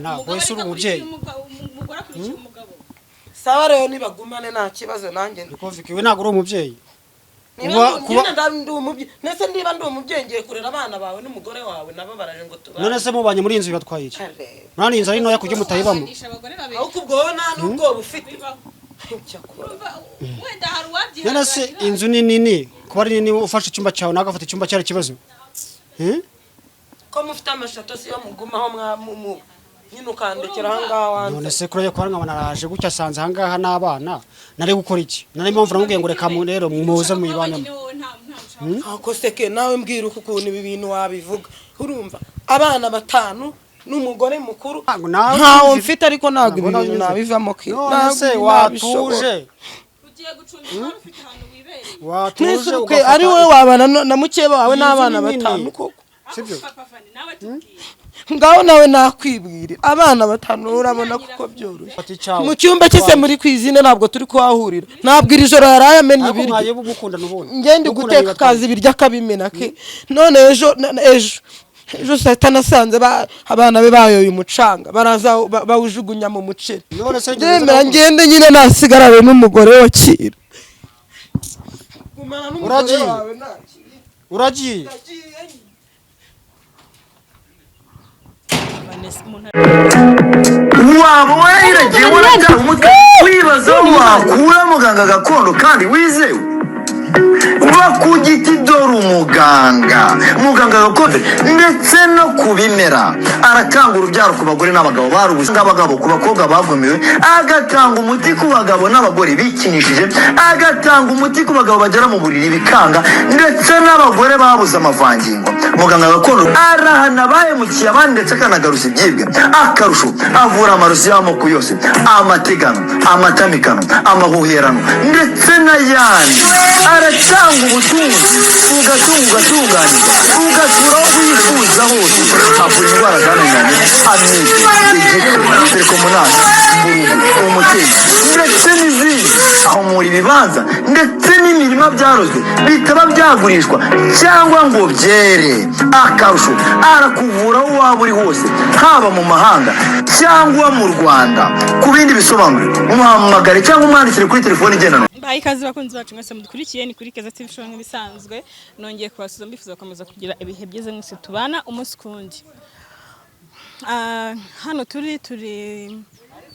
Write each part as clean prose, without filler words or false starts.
abana wese uri umubyeyi umugore akurikiye umugabo sawa rero nibagumane nta kibazo nanjye niko vikiwe ntago uri umubyeyi nese ndiba ndi umubyeyi ngiye kurera abana bawe n'umugore wawe nabo baraje ngo tubane none se mubanye muri inzu bibatwaye iki nani inzu ari noya kujya mutayibamo ahubwo ubwo wowe nta n'ubwo bufite wenda hari uwabyihagararira none se inzu ni nini kuba ari nini ufashe icyumba cyawe nagafata icyumba cyari kibazo ko mufite amashato si yo mugumaho nyine ukandekera ahangaha wanze none se kureye kwa nkaba naraje gutya asanze ahangaha n'abana nari gukora iki nari mpamvu namubwiye ngo reka rero muze muyibanemo ako seke nawe mbwira ukuntu ibi bintu wabivuga urumva abana batanu n'umugore mukuru ntawo mfite ariko ntabwo ibi bintu nabivamo ki none se watuje ugiye gucumbika ufite ahantu wibereye watuje ugafata ari wowe wabana na mukeba wawe n'abana batanu koko sibyo papa fani nawe tubwiye ngaho nawe nakwibwirira abana batanu urabona kuko byoroshye mu cyumba cyose muri kwizine ntabwo turi kuhahurira ntabwo iri joro yaraye amennye ibiryo ngende guteka kazi ibiryo akabimena ke none ejo saa nasanze abana be bayoye umucanga baraza bawujugunya mu muceri ndemera ngende nyine nasigarare n'umugore wa kira uragiye waba wariragiye warataha umutwe wibaza wakura muganga gakondo kandi wizewe ku giti dore umuganga gakondo ndetse no ku bimera aratanga urubyaro ku bagore n'abagabo barubuze n'abagabo ku bakobwa bavumiwe agatanga umuti ku bagabo n'abagore bikinishije agatanga umuti ku bagabo bagera mu buriri bikanga ndetse n'abagore babuze amavangingo muganga gakondo arahana bahemukiye abandi ndetse akanagaruza ibyibwe akarusho avura amarozi y'amoko yose amategano amatamikano amahuherano ndetse n'ayandi aratanga ubutunzi ugatunganirwa ugatura aho wifuza hose avura indwara zananiranye amibe igifu telekomunasi mburugu umutezi ndetse n'izindi ahumura ibibanza ndetse n'imirima byarozwe bitaba byagurishwa cyangwa ngo byere akarusho arakuvura aho waba uri hose haba mu mahanga cyangwa mu Rwanda ku bindi bisobanuro umuhamagare cyangwa umwandikire kuri telefone igendanwa ikaze bakunzi bacu mwese mudukurikiye ni kuri Keza TV show nk'ibisanzwe nongeye kubasuza mbifuza gukomeza kugira ibihe byiza mwese tubana umunsi kundi hano turi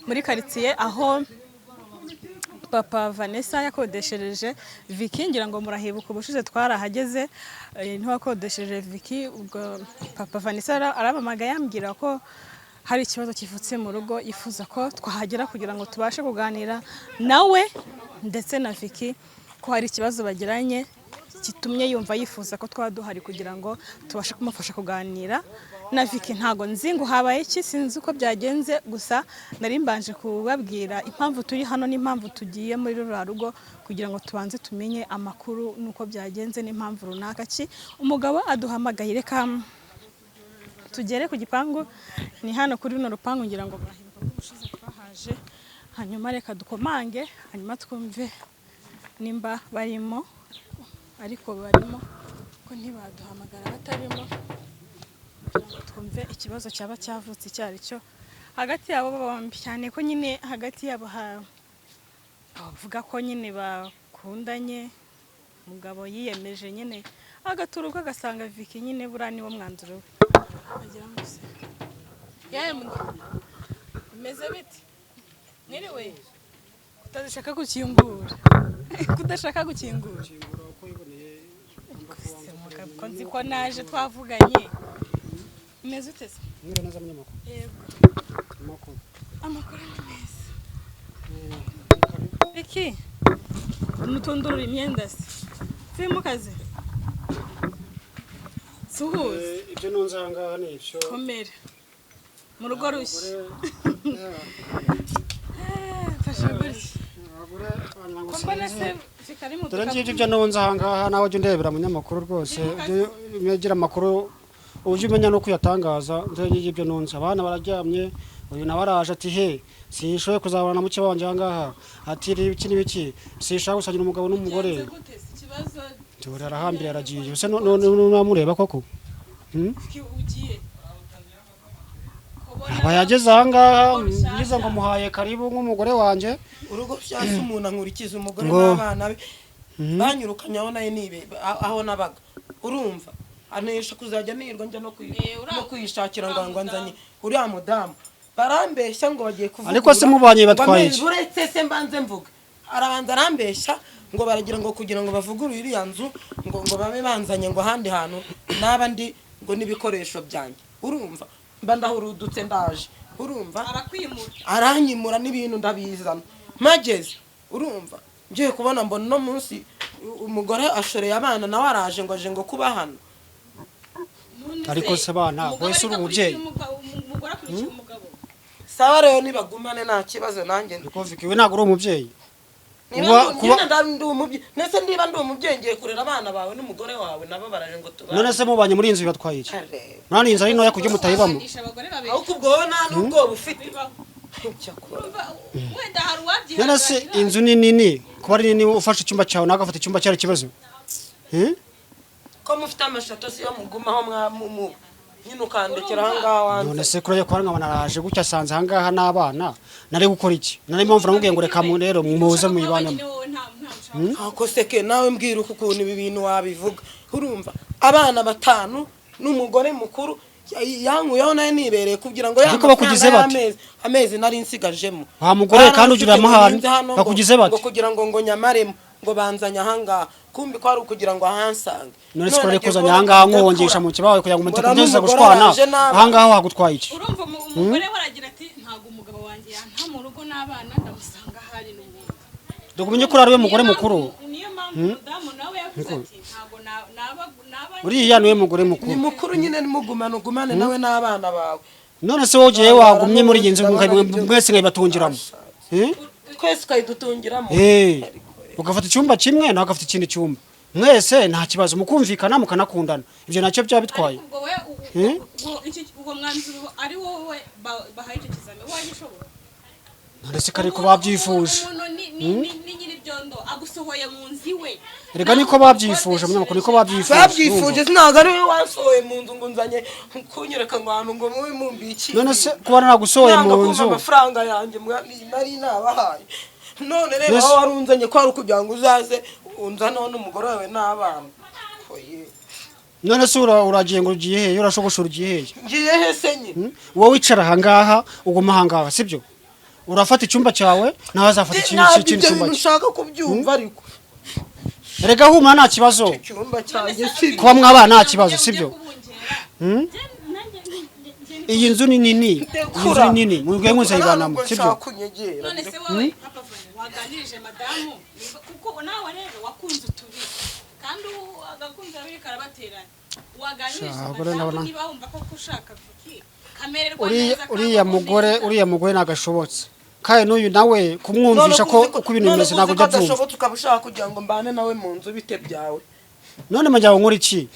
muri quartier aho papa Vanessa yakodeshereje Vicky ngira ngo murahibuka ubushize twarahageze ntiwakodesheje Vicky ubwo papa Vanessa arabamaga yambwira ko hari ikibazo kivutse mu rugo yifuza ko twahagera kugira ngo tubashe kuganira nawe ndetse na Vicky ko hari ikibazo bagiranye kitumye yumva yifuza ko twaduhari kugira ngo tubashe kumufasha kuganira na Vicky ntago nzingo habaye iki sinzi uko byagenze gusa nari mbanje kubabwira impamvu turi hano n'impamvu tugiye muri rura rugo kugira ngo tubanze tumenye amakuru nuko byagenze n'impamvu runaka ki umugabo aduhamagaye reka tugere ku gipangu ni hano kuri runo rupangu ngira ngo murahibuka ubushize twahaje hanyuma reka dukomange hanyuma twumve nimba barimo ariko barimo ko ntibaduhamagara batarimo twumve ikibazo cyaba cyavutse cyari cyo hagati yabo bombi cyane ko nyine hagati yabo bavuga ko nyine bakundanye umugabo yiyemeje nyine agaturuka agasanga Vicky nyine burani wo mwanzuro agira ngo se meze biti niriwe kutashaka gukingura kudashaka gukingura uko yiboneye ko nzi ko naje twavuganye meze utese mwire neza munyamakuru yego amakuru meza iki nutundura imyenda se mu kazi suhuze ibyo nunzanga hano ibyo komera mu rugo rushya fasha gutya dore ngibyo ibyo nunze ahangaha nawe ujya undebera munyamakuru rwose ugira amakuru uje umenya no kuyatangaza dore ngibyo nunze abana bararyamye uyu nawe araje ati he sishoye kuzabana na muke wanje ahangaha ati ibiki n'ibiki sishaka gusangira umugabo n'umugore dore arahambira aragiye se namureba koko ugiye abayageze ahangaha ngize ngo muhaye karibu nk'umugore wanjye urugo byase umuntu ankurikiza umugore n'abana be banyurukanyaho naye nibe aho nabaga urumva anesha kuzajya nirwa njya no kwishakira ngo nzanye uriya mudamu barambeshya ngo bagiye kuvuga ariko se mubanye batwaye iki uretse se mbanze mvuga arabanza arambeshya ngo baragira ngo kugira ngo bavugurure iriya nzu ngo babe banzanye ngo ahandi hantu n'abandi ngo n'ibikoresho byanjye urumva mba ndahurudutse ndaje urumva aranyimura n'ibintu ndabizana mageze urumva ngiye kubona mbona no munsi umugore ashoreye abana nawe araje ngo aje ngo kuba hano ariko se bana wese uri umubyeyi sawa rero nibagumane nta kibazo nanjye ndikovikiwe ntago uri umubyeyi nese ndiba ndi umubyeyi ngiye kurera abana bawe n'umugore wawe nabo baraje ngo tubane none se mubanye muri inzu batwaye iki nani inzu ari ntoya kujya mutayibamo ahubwo ubwo nta nubwo bufite none se inzu ni nini kuba ari nini ufashe icyumba cyawe nawe agafata icyumba cyari ikibazo ko mufite amashato si yo mugumaho nyine ukandekera ahangaha wanze none se kuriya kwa nkaba naraje gutya asanze ahangaha n'abana nari gukora iki nari mpamvu namubwiye ngo reka rero muze muyibanemo ako seke nawe mbwira ukuntu ibi bintu wabivuga urumva abana 5 n'umugore mukuru yankuyeho naye nibereye kugira ngo ariko bakugize bati amezi nari nsigajemo wa mugore kandi ugira amahane bakugize bati kugira ngo nyamaremo ngo banzanya ahangaha kumbi ko ari ukugira ngo ahansange none sikore kuzanya ahangaha nkongesha mu kibawe kugira ngo mutekugeze gushwana ahangaha wagutwaye iki urumva umugore waragira ati ntago umugabo wanjye yanta mu rugo n'abana ndamusanga hari n'ubundi dukumenye ko ari we mugore mukuru niyo mpamvu mudamu nawe yavuze ati ntago naba uriya niwe mugore mukuru ni mukuru nyine nimugumane nawe n'abana bawe none se wogiye wagumye muri iyi nzu mwese ngayibatungiramo twese ukayidutungiramo ugafata icyumba kimwe nawe agafata ikindi cyumba mwese nta kibazo mukumvikana mukanakundana ibyo nacyo byaba bitwaye uwo mwanzuro ari wowe bahaye icyo kizame wagishobora ndetse kare ko babyifuje ni nyiri byondo agusohoye mu nzi we rega niko babyifuje munyamakuru niko babyifuje ntago ari we wansohoye mu nzu ngo nzanye kunyereka ngo ahantu ngo mubi mumbiki none se kuba nagusohoye mu nzu amafaranga yanjye nari nabahaye none rero aho warunzanye ko ari ukugira ngo uzaze unzanaho n'umugore wawe n'abana none se uragiye ngo ugiye hehe urashogosha ugiye hehe ngiye he se nyine wowe wicara ahangaha uguma ahangaha sibyo urafata icyumba cyawe nawe azafata ikindi cyumba ushaka kubyumva ariko rega huma nta kibazo icyumba cyanjye si kuba mwaba nta kibazo sibyo iyi nzu ni nini inzu ni nini mugwe muzayibanamo sibyo none se wowe papa waganirije madamu kuko nawe rero wakunze utubi kandi agakunze abiri karabateranya waganirije madamu niba wumva ko ushaka kuki kamererwa neza uriya mugore nagashobotse kandi n'uyu nawe kumwumvisha ko uko ibintu bimeze ntabwo ujya byumva none ukaba ushaka kugira ngo mbane nawe mu nzu bite byawe none majya nkora iki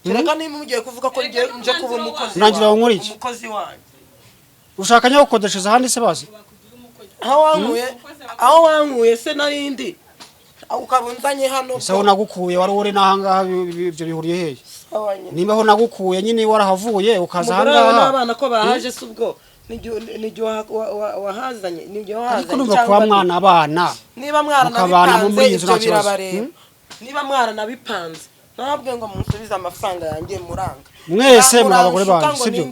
reka niba mugiye kuvuga ko nje kuba umukozi nangira nkora iki umukozi wanyu ushaka nyo gukodeshereza ahandi se bazi aho wankuye se narindi ukabunzanye hano se aho nagukuye wari uri n'ahangaha ibyo bihuriye hehe nimba aho nagukuye nyine warahavuye ukaza ahangaha n'abana ko bahaje se ubwo nijyo wahazanye nijyo wahazanye ariko numva kuba mwana abana niba mwaranabipanze ibyo birabareba niba mwaranabipanze ntabwo ngo munsubize amafaranga yanjye muranga mwese muri abagore banjye sibyo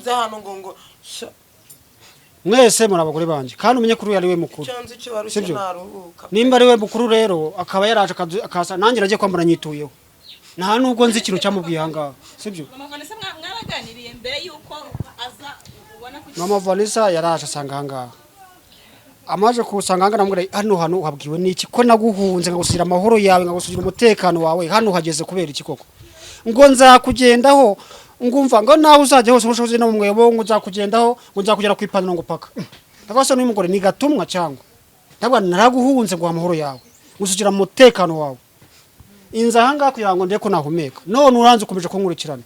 mwese muri abagore banjye kandi umenye kuri ari we mukuru sibyo nimba ari we mukuru rero akaba yaraje akasa nanjye nagiye kwambara nyituyeho nta nubwo nzi ikintu cyamubwiye ahangaha sibyo mwaraganiriye mbere yuko aza mama Vanessa yaraje asanga ahangaha amaje kusanga ahangaha namubwira hano uhabwiwe n'iki ko naguhunze ngagusira amahoro yawe ngagusugira umutekano wawe hano hageze kubera iki koko ngo nzakugendaho ngumva ngo nawe uzajya hose ubushobozi no mumwebo ngo nzakugendaho ngo nzakugera ku ipantaro ngo paka ndabasa n'umugore ni gatumwa cyangwa ndabwa naraguhunze ngo amahoro yawe gusugira umutekano wawe inza ahangaha kugira ngo ndeko nahumeka none uranze ukomeje kunkurikirana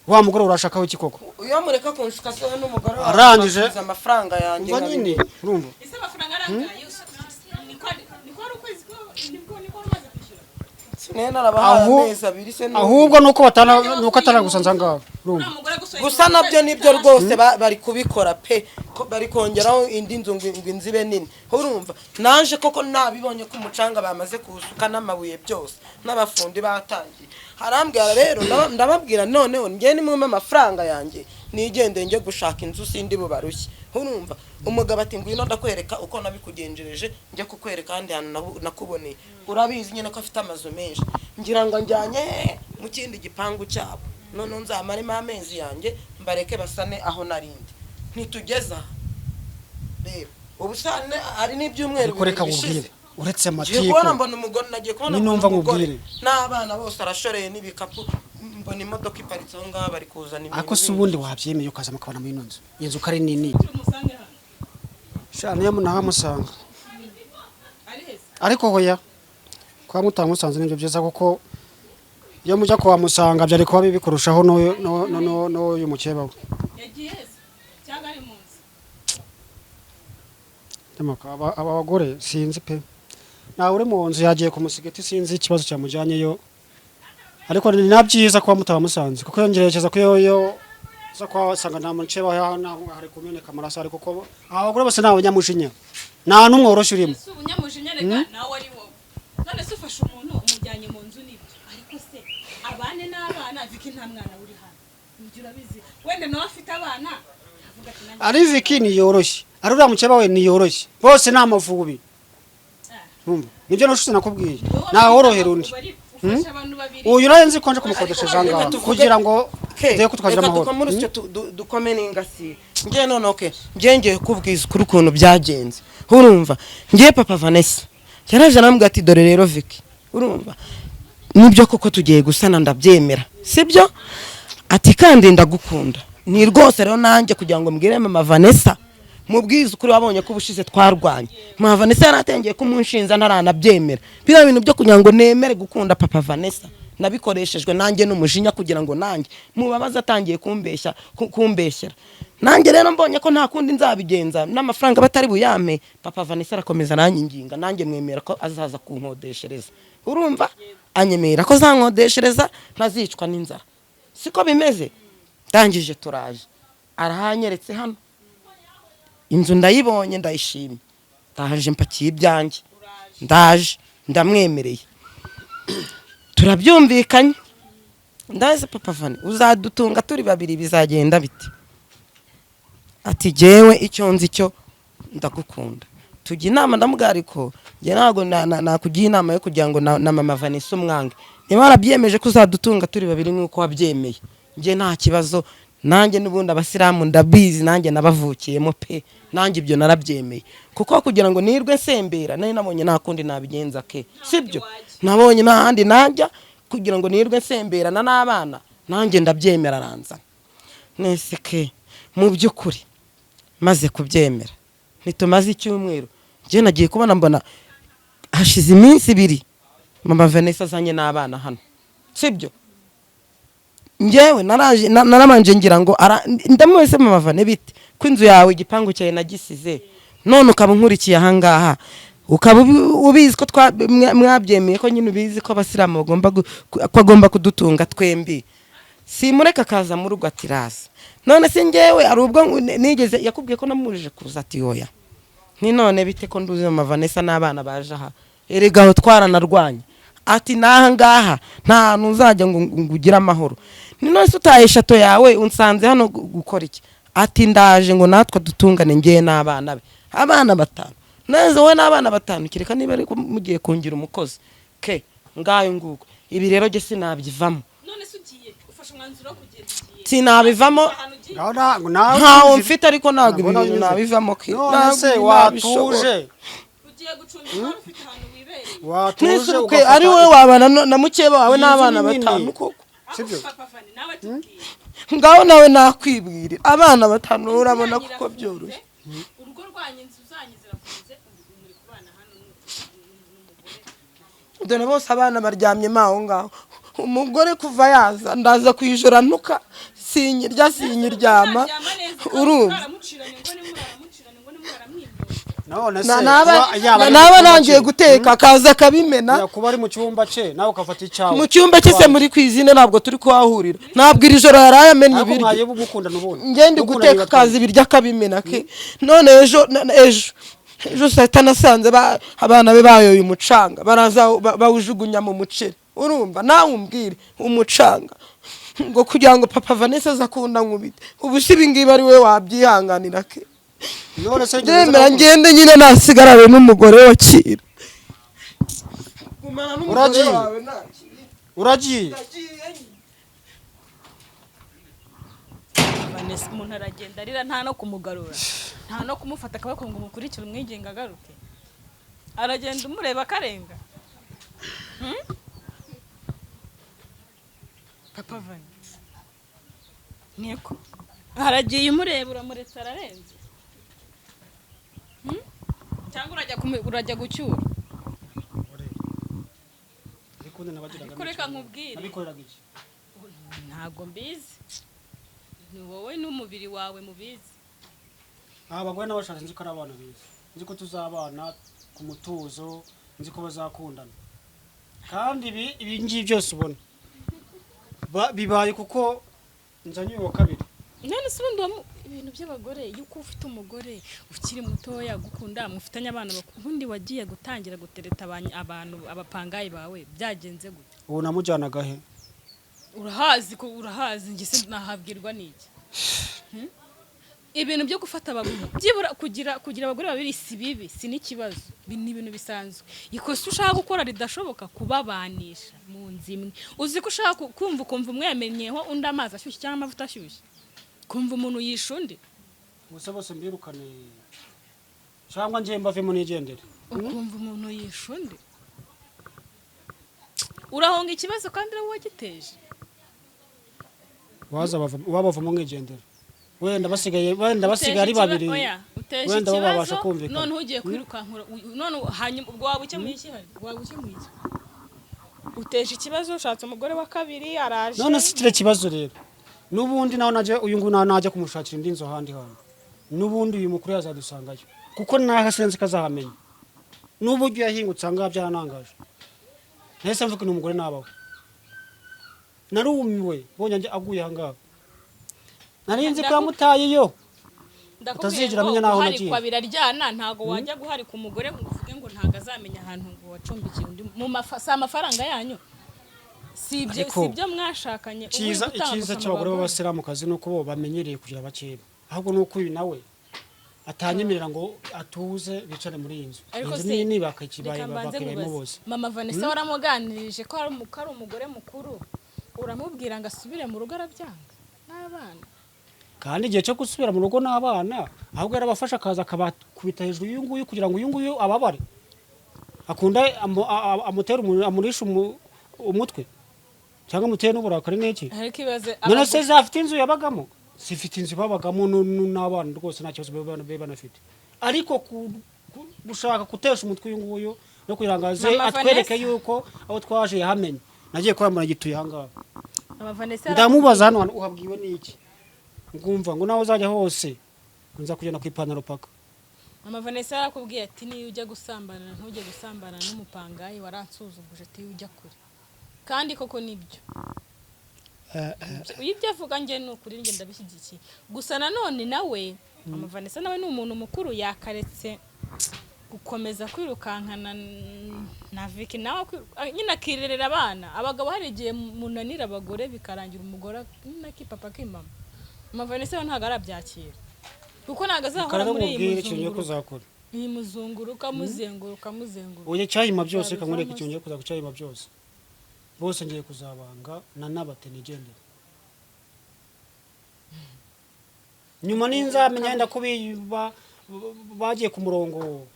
wa mugore urashakaho iki koko uyo mureka kunshika se n'umugore arangije amafaranga yanjye ngo nyine urumva ese amafaranga arangaye niko ari ukwezi niko rumaze kwishyura ahubwo nuko atanagusanza ngaho gusa nabyo nibyo rwose bari kubikora pe bari kongeraho indi nzu ngo inzibe nini urumva naje koko nabibonye ko umucanga bamaze kusuka n'amabuye byose n'abafundi batangiye harambwira rero ndababwira noneho ngiye nimwe amafaranga yanjye nigende nge gushaka inzu sindi bubarushye urumva umugabo ati ngwino ndakwereka uko nabikugenjereje nje kukwereka kandi hano nakuboneye urabizi nyine ko afite amazu menshi ngira ngo njyanye mu kindi gipangu cyabo none nzamaremo amezi yanjye mbareke basane aho narindi ntitugeza rero ubusane ari n'ibyumweru bishize uretse amatiku kubona mbona umugore nagiye kubona umugore n'abana bose arashoreye n'ibikapu mbona imodoka iparitse aho ngaho bari kuzana ibintu ako se ubundi wabyemeye ukaza mukabana mu inzu inzu kare nini shana nahamusanga ariko hoya kwa mutamusanze nibyo byiza kuko iyo mujya kwa musanga byari kuba bibikurushaho no uyu mukeba we yagiye cyangwa ari munsi abagore sinzi pe nawe uri mu nzu yagiye ku musigiti sinzi ikibazo cyamujyanyeyo ariko ni nabyiza kuba mutamusanze kuko yongerekeza ko yo za kwa sanga nta mukeba naho hari kumeneka amaraso ariko ko abagore bose nawe nyamushinya nta numwe woroshye urimo ubunyamushinya rega nawe ari wowe none se ufasha umuntu umujyanye mu nzu nibyo ariko se abane n'abana Viki nta mwana uri hano nibyo urabizi wende nawe afite abana ari Viki ni yoroshye ari uriya mukeba we ni yoroshye bose ni amavubi nibyo nashutse nakubwiye nawe worohera undi uyu urayenze konje kumukodesha zangaha kugira ngo ngiye kutwagira amahoro dukome n'ingasi ngiye none okay ngiye kubwiza kuri ukuntu byagenze urumva ngiye papa Vanessa yaraje arambwira ati dore rero Viki urumva nibyo koko tugiye gusana ndabyemera sibyo ati kandi ndagukunda ni rwose rero nanjye kugira ngo mbwire mama Vanessa mubwiza ukuri wabonye ko ubushize twarwanye mama Vanessa yaratengiye kumunshinza ntaranabyemera bira bintu byo kugira ngo nemere gukunda papa Vanessa nabikoreshejwe nanjye n'umujinya kugira ngo nanjye mubabaza atangiye kumbeshyera nanjye rero mbonye ko nta kundi nzabigenza n'amafaranga batari buyame papa Vanessa arakomeza nanjinginga nanjye mwemera ko azaza kunkodeshereza urumva anyemera ko zankodeshereza ntazicwa n'inzara siko bimeze ndangije turaje arahanyeretse hano inzu ndayibonye ndayishimye ndaje mpakiye ibyanjye ndaje ndamwemereye turabyumvikanye ndaze papa Vani uzadutunga turi babiri bizagenda biti ati jewe icyo nzi cyo ndagukunda tujya inama ndamugariko nge nago nakugiye inama yo kugira ngo na mama Vanessa umwange niba arabyemeje ko uzadutunga turi babiri nkuko wabyemeye nge nta kibazo nanjye nubundi abasilamu ndabizi nanjye nabavukiyemo pe nanjye ibyo narabyemeye kuko kugira ngo nirwe nsembera nari nabonye nakundi nabigenza ke sibyo nabonye nahandi najya kugira ngo nirwe nsemberana n'abana nanjye ndabyemera aranza nese ke mu byukuri maze kubyemera nitumaze icyumweru nje nagiye kubona mbona hashize iminsi 2 mama Vanessa azanye n'abana hano sibyo ngewe naramanje ngira ngo ndamwese mama Vane bite kwinzu yawe igipangu cyawe nagisize none ukaba nkurikiye ahangaha ukaba ubizi ko mwabyemeye ko nyine ubizi ko abasilamu bagomba kudutunga twembi simureka kaza mu rugo atiraza none se ngewe ari ubwo nigeze yakubwiye ko namurije kuza ati oya ni none bite ko nduze mama Vanessa n'abana baje aha erega aho twaranarwanye ati nahangaha nta nuzajya ngo ngugira amahoro ni none se utaye shato yawe unsanze hano gukora iki ati ndaje ngo natwe dutungane ngiye n'abana be abana batanu neze we n'abana batanu kireka niba ari mugiye kungira umukozi ke ngayo nguko ibi rero je sinabyivamo none se ugiye ufasha umwanzuro wo kugenda sinabivamo ntawo mfite ariko ntabwo ibintu nabivamo ke none watuje ugiye gucumbika ufite ahantu wibereye watuje ugafata ari we wabana na mukeba wawe n'abana batanu koko sibyo papa Vani nawe tubwiye ngaho nawe nakwibwira abana batanu urabona kuko byoroshye urugo rwanyu inzu zanyu zirafunze muri kubana hano n'umugore dore bose abana baryamye maho ngaho umugore kuva yaza ndaza kwijora ntuka sinyiryama urumva naba nangiye guteka akaza akabimena kuba ari mu cyumba cye nawe ukafata icyawe mu cyumba cye se muri kwizine ntabwo turi kuhahurira ntabwo iri joro yaraye amenya ibiryo ngende guteka akaza ibiryo akabimena ke none ejo saa nasanze abana be bayoye umucanga baraza bawujugunya mu muceri urumva nawe umbwire umucanga ngo kugira ngo papa Vanessa azakunda nkubite ubu si ibingibi ari we wabyihanganira ke ndemera ngende nyine nasigarane n'umugore wa Kira uragiye Vanessa umuntu aragenda arira nta no kumugarura nta no kumufata akaboko ngo umukurikire umwigenga agaruke aragenda umureba akarenga papa Vanessa niko aragiye umureba uramuretse ararenze cyangwa urajya gucyura kureka nkubwire ntago mbizi ni wowe n'umubiri wawe mubizi abagore n'abashatse nzi ko ari abana bizi nzi ko tuzabana ku mutuzo nzi ko bazakundana kandi ibi ngibi byose ubona bibaye kuko nzanye uwa kabiri none se ubundi ibintu by'abagore yuko ufite umugore ukiri mutoya gukunda mufitanye abana ubundi wagiye gutangira gutereta abantu abapangayi bawe byagenze gute ubu namujyanaga he urahazi njye se nahabwirwa n'iki ibintu byo gufata abagore byibura kugira abagore babiri si bibi si n'ikibazo ni ibintu bisanzwe ikosa ushaka gukora ridashoboka kubabanisha mu nzu imwe uzi ko ushaka kumva umwemenyeho undi amazi ashyushye cyangwa amavuta ashyushye kumva umuntu yisha undi gusa bose mbirukane cyangwa njye mbavemo nigendere ukumva umuntu yisha undi urahonga ikibazo kandi ari wowe wagiteje wabavamo mwigendera wenda basigaye ari babiri wenda bo babasha kumvikana none ugiye kwirukankura none hanyuma ubwo waba ukemuye iki uteje ikibazo ushatse umugore wa kabiri araje none si kire kibazo rero nubundi naho naje uyu nguyu naje kumushakira indi nzo handi hano nubundi uyu mukuru yazadusangayo kuko naho asenze kazahamenya n'uburyo yahingutse anga byaranangaje nese mvuga n'umugore nabaho narumiwe bonye nje aguye hanga narinzi ko yamutaye yo utazigira amenya naho nagiye kwa biraryana ntago wajya guhari ku mugore uvuge ngo ntago azamenya ahantu ngo wacumbikiye undi mu amafaranga yanyu sibyo mwashakanye icyiza cy'abagore b'abasiramukazi nuko bo bamenyereye kugira abakeba ahubwo nuko uyu nawe atanyemerera ngo atuze bicare muri iyi nzu inzu niba akakibaye bakabemo bose mama Vanessa waramuganirije ko ari umugore mukuru uramubwira ngo asubire mu rugo arabyanga n'abana kandi igihe cyo gusubira mu rugo n'abana ahubwo yarabafasha akaza akabakubita hejuru y'uyu nguyu kugira ngo uyu nguyu ababare akunda amutera amurisha umutwe cyangwa muteye n'uburakari n'iki none se zafite inzu yabagamo sifite inzu babagamo n'abana rwose nta kibazo be banafite ariko gushaka gutesha umutwe uyu nguyu no kugira ngo aze atwereke yuko aho twaje yahamenye nagiye kwambara gituye ahangaha ndamubaza hano uhabwiwe n'iki ngumva ngo nawe uzajya hose nza kugenda ku ipantaro paka mama Vanessa yarakubwiye ati niyo ujya gusambana ntujye gusambana n'umupangayi waransuzuguje ati ujya kure kandi koko nibyo ibyo avuga nge n'ukuri nge ndabishyigikiye gusa nanone nawe mama Vanessa nawe ni umuntu mukuru yakaretse gukomeza kwirukankana na Vicky nawe nyine akirerera abana abagabo hari igihe munanira abagore bikarangira umugore n'akipapa k'imama mama Vanessa ntago arabyakira kuko ntago azahora muri iyi muzunguruka muzenguruka oye cyayima byose kamureka icyonye kuza kucyayima byose bose ngiye kuzabanga na nabate nigendera nyuma ninzamenya yenda kubiba bagiye ku murongo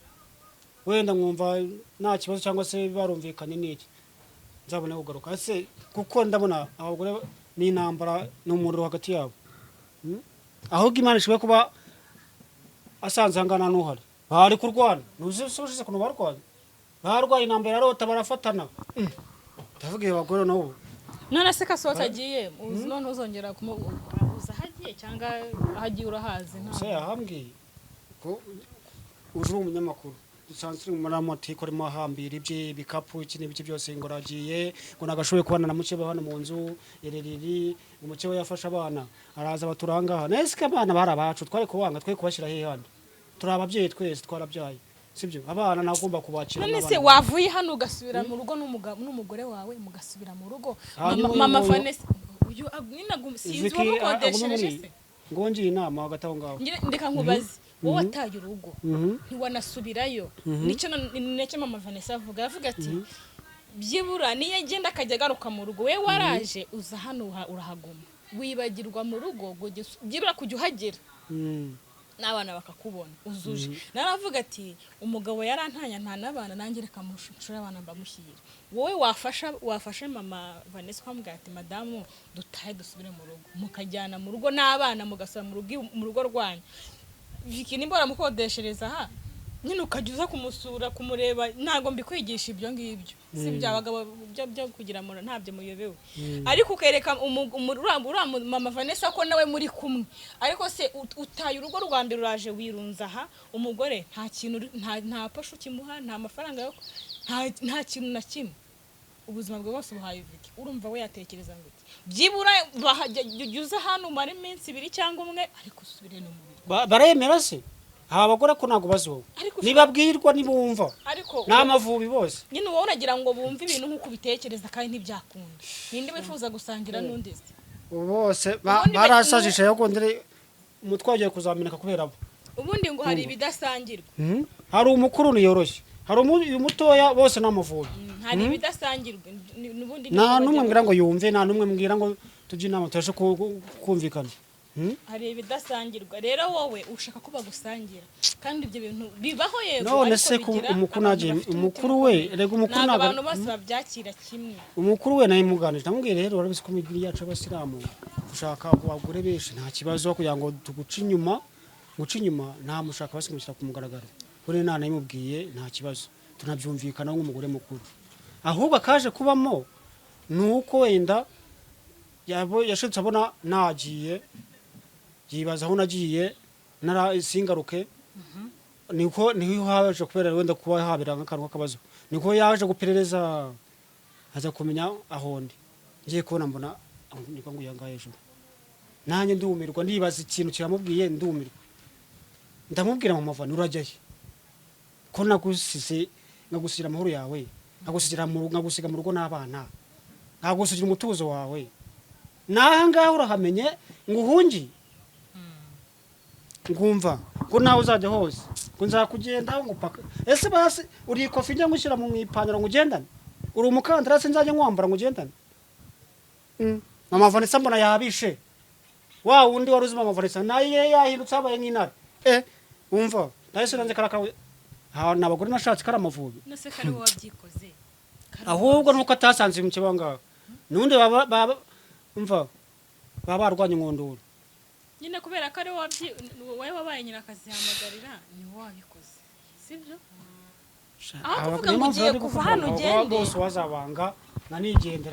wenda mwumva nta kibazo cyangwa se barumvikanye n'iki nzabone kugaruka ese kuko ndabona abagore n'intambara n'umuriro hagati yabo ahubwo Imana ishobora kuba asanze hangana n'uhari bari kurwana nuzisubije kuno barwaye intambara yarota barafatana ndavugiye abagore nabo none se kasohotse agiye none uzongera kumubuza hagiye cyangwa ahagiye urahazi se yahambwiye ko uje uri umunyamakuru dusanzwe muri amotiko arimo ahambira ibikapu iki n'ibiki byose ngo aragiye ngo nagashoboye kubana na mukeba hano mu nzu ereriri umukeba yafasha abana araza baturangaha nese abana bari abacu twari kubanga twe kubashyira hehe hano turi ababyeyi twese twarabyaye sibyo abana nagomba kubakira none se wavuye hano ugasubira mu rugo n'umugore wawe mugasubira mu rugo mama Vanessa uyu sinzi wamukodeshereje se ngo ngiye inama hagati aho ngaho ndeka nkubaze wowe wataye urugo ntiwanasubirayo nicyo mama Vanessa avuga ati byibura niyo agenda akajya agaruka mu rugo we waraje uza hano urahaguma wibagirwa mu rugo byibura kujya uhagera n'abana bakakubona uzuje naravuga ati umugabo yarantanya nta nabana nanjye reka mushura abana bamushyira wowe wafashe mama Vanessa kwambwira ati madamu dutahe dusubire mu rugo mukajyana mu rugo n'abana mugasaba mu rugo rwanyu Viki nimbora mukodeshereza aha nyine ukajya uza kumusura kumureba ntago mbikwigisha ibyo ngibyo si byabagabo byo kugira ngo ntabyo muyobewe ariko ukereka mama Vanessa ko nawe muri kumwe ariko se utaye urugo rwa mbere uraje wirunza aha umugore nta kintu nta pasho kimuha nta mafaranga yo nta kintu na kimwe ubuzima bwe bwose buhaye Viki urumva we yatekereza ngo byibura bahajya hano umara iminsi 2 cyangwa 1 ariko usubire no mu baremera se abagore ko nago bazo nibabwirwa nibumva n'amavubi bose nyine wowe unagira ngo bumve ibintu nkuko bitekereza kandi ntibyakunda ninde wifuza gusangira n'undi se bose barasajisha yo gondere umutwagiye kuzameneka kubera abo ubundi ngo hari ibidasangirwa hari umukuru niyoroshye hari umutoya bose n'amavubi hari ibidasangirwa nubundi nta numwe ngira ngo yumve nta numwe mbwira ngo tujye inama tashe kumvikana hari ibidasangirwa rero wowe ushaka ko bagusangira kandi ibyo bintu bibaho yego none se ko umukuru we rego umukuru n'abantu bose babyakira kimwe umukuru we naye muganije namubwiye rero warabizi ko migiri yacu abasilamu ushaka abagore benshi nta kibazo kugira ngo tuguca inyuma nta mushaka basimushyira ku mugaragaro kuri nana yimubwiye nta kibazo tunabyumvikana nk'umugore mukuru ahubwo akaje kubamo nuko wenda yashitse abona nagiye yibaza aho nagiye singaruke niko haje kubera wenda kuba habira nk'akantu k'akabazo niko yaje guperereza aza kumenya aho ndi ngiye kubona mbona niko nguye ngaho hejuru nanjye ndumirwa ndibaza ikintu kiramubwiye ndumirwa ndamubwira mu mavani urajyaye ko nagusize ngagusira amahoro yawe ngagusiga mu rugo n'abana ngagusigira umutuzo wawe naha ngaho urahamenye ngo uhungi ngumva ko nawe uzajya hose ngo nzakugenda ngo paka ese basi uri ikofi njya ngushyira mu ipantaro ngo ugendane uri umukandara se nzajya nkwambara ngo ugendane mama Vanessa mbona yabishe wa wundi wari uzi mama Vanessa naye yahindutse abaye nk'intare umva naye se nanze karakawe n'abagore nashatse karamavubi nase kari wabyikoze ahubwo nuko atasanze mu kibanga nundi umva barwanye ngondoro nyine kubera ko ari wowe wabaye nyirakazi hamagarira ni wowe wabikoze sibyo aho kuvuga ngo ugiye kuva hano ugende bose wazabanga nanigendera